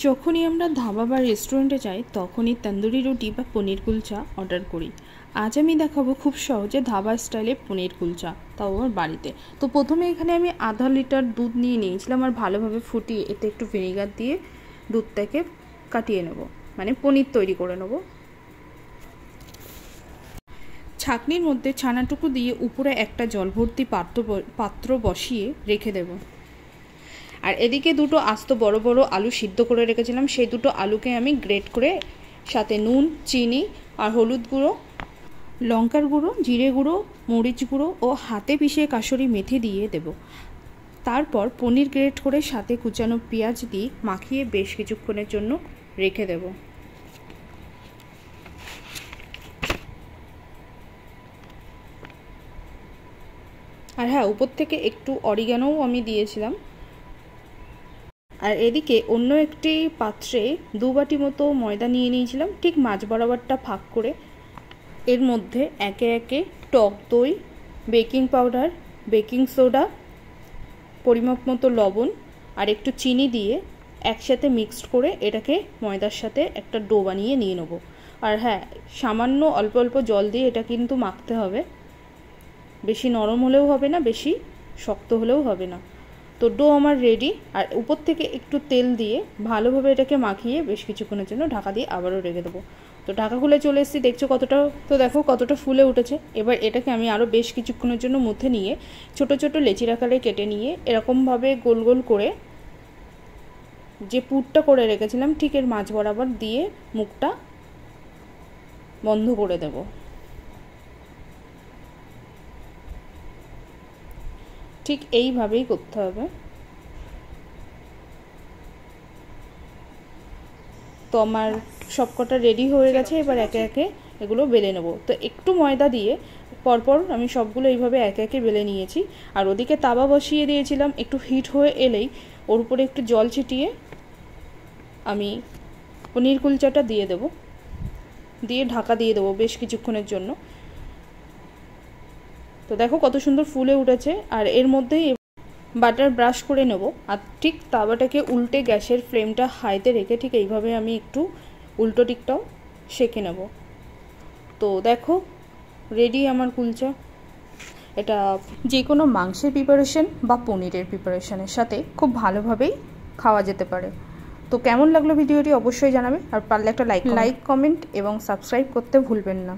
যখনই আমরা ধাবা বা রেস্টুরেন্টে যাই তখনই তন্দুরি রুটি বা পনির কুলচা অর্ডার করি। আজ আমি দেখাবো খুব সহজে ধাবা স্টাইলে পনির কুলচা, তাও আমার বাড়িতে। তো প্রথমে এখানে আমি আধা লিটার দুধ নিয়ে নিয়েছিলাম আর ভালোভাবে ফুটিয়ে এতে একটু ভিনেগার দিয়ে দুধটাকে কাটিয়ে নেব, মানে পনির তৈরি করে নেব। ছাঁকনির মধ্যে ছানাটুকু দিয়ে উপরে একটা জল ভর্তি পাত্র বসিয়ে রেখে দেব। আর এদিকে দুটো আস্ত বড় বড় আলু সিদ্ধ করে রেখেছিলাম, সেই দুটো আলুকে আমি গ্রেট করে সাথে নুন, চিনি আর হলুদ গুঁড়ো, লঙ্কার গুঁড়ো, জিরে গুঁড়ো, মরিচ গুঁড়ো ও হাতে পিষে কাসুরি মেথি দিয়ে দেব। তারপর পনির গ্রেট করে সাথে কুচানো পেঁয়াজ দিয়ে মাখিয়ে বেশ কিছুক্ষণের জন্য রেখে দেব। আর হ্যাঁ, উপর থেকে একটু অরিগানোও আমি দিয়েছিলাম। আর এদিকে অন্য একটি পাত্রে 2 বাটি মতো ময়দা নিয়ে নিয়েছিলাম, ঠিক মাঝ বরাবরটা ফাঁক করে। এর মধ্যে একে একে টক দই, বেকিং পাউডার, বেকিং সোডা, পরিমাপ মতো লবণ আর একটু চিনি দিয়ে একসাথে মিক্সড করে এটাকে ময়দার সাথে একটা ডো বানিয়ে নিয়ে নেব। আর হ্যাঁ, সামান্য অল্প অল্প জল দিয়ে এটা কিন্তু মাখতে হবে, বেশি নরম হলেও হবে না, বেশি শক্ত হলেও হবে না। তো ডো আমার রেডি। আর উপর থেকে একটু তেল দিয়ে ভালোভাবে এটাকে মাখিয়ে বেশ কিছুক্ষণের জন্য ঢাকা দিয়ে আবারও রেখে দেবো। তো ঢাকা খুলে চলে এসেছি, দেখছো কতটা, তো দেখো কতটা ফুলে উঠেছে। এবার এটাকে আমি আরও বেশ কিছুক্ষণের জন্য মধ্যে নিয়ে ছোট ছোট লেচির আকারে কেটে নিয়ে এরকমভাবে গোল গোল করে যে পুরটা করে রেখেছিলাম ঠিক এর মাঝ বরাবর দিয়ে মুখটা বন্ধ করে দেব। ঠিক এইভাবেই করতে হবে। তো আমার সবকটা রেডি হয়ে গেছে, এবার একে একে এগুলো বেলে নেব। তো একটু ময়দা দিয়ে পরপর আমি সবগুলো এইভাবে একে একে বেলে নিয়েছি। আর ওদিকে তাওয়া বসিয়ে দিয়েছিলাম, একটু হিট হয়ে এলেই ওর উপরে একটু জল ছিটিয়ে আমি পনির কুলচাটা দিয়ে দেব, দিয়ে ঢাকা দিয়ে দেবো বেশ কিছুক্ষণের জন্য। তো দেখো কত সুন্দর ফুলে উঠেছে। আর এর মধ্যেই বাটার ব্রাশ করে নেব। আর ঠিক তাওয়াটাকে উল্টে গ্যাসের ফ্লেমটা হাইতে রেখে ঠিক এইভাবে আমি একটু উল্টো দিকটাও সেঁকে নেব। তো দেখো রেডি আমার কুলচা। এটা যে কোনো মাংসের প্রিপারেশন বা পনিরের প্রিপারেশনের সাথে খুব ভালোভাবেই খাওয়া যেতে পারে। তো কেমন লাগলো ভিডিওটি অবশ্যই জানাবে, আর পারলে একটা লাইক কমেন্ট এবং সাবস্ক্রাইব করতে ভুলবেন না।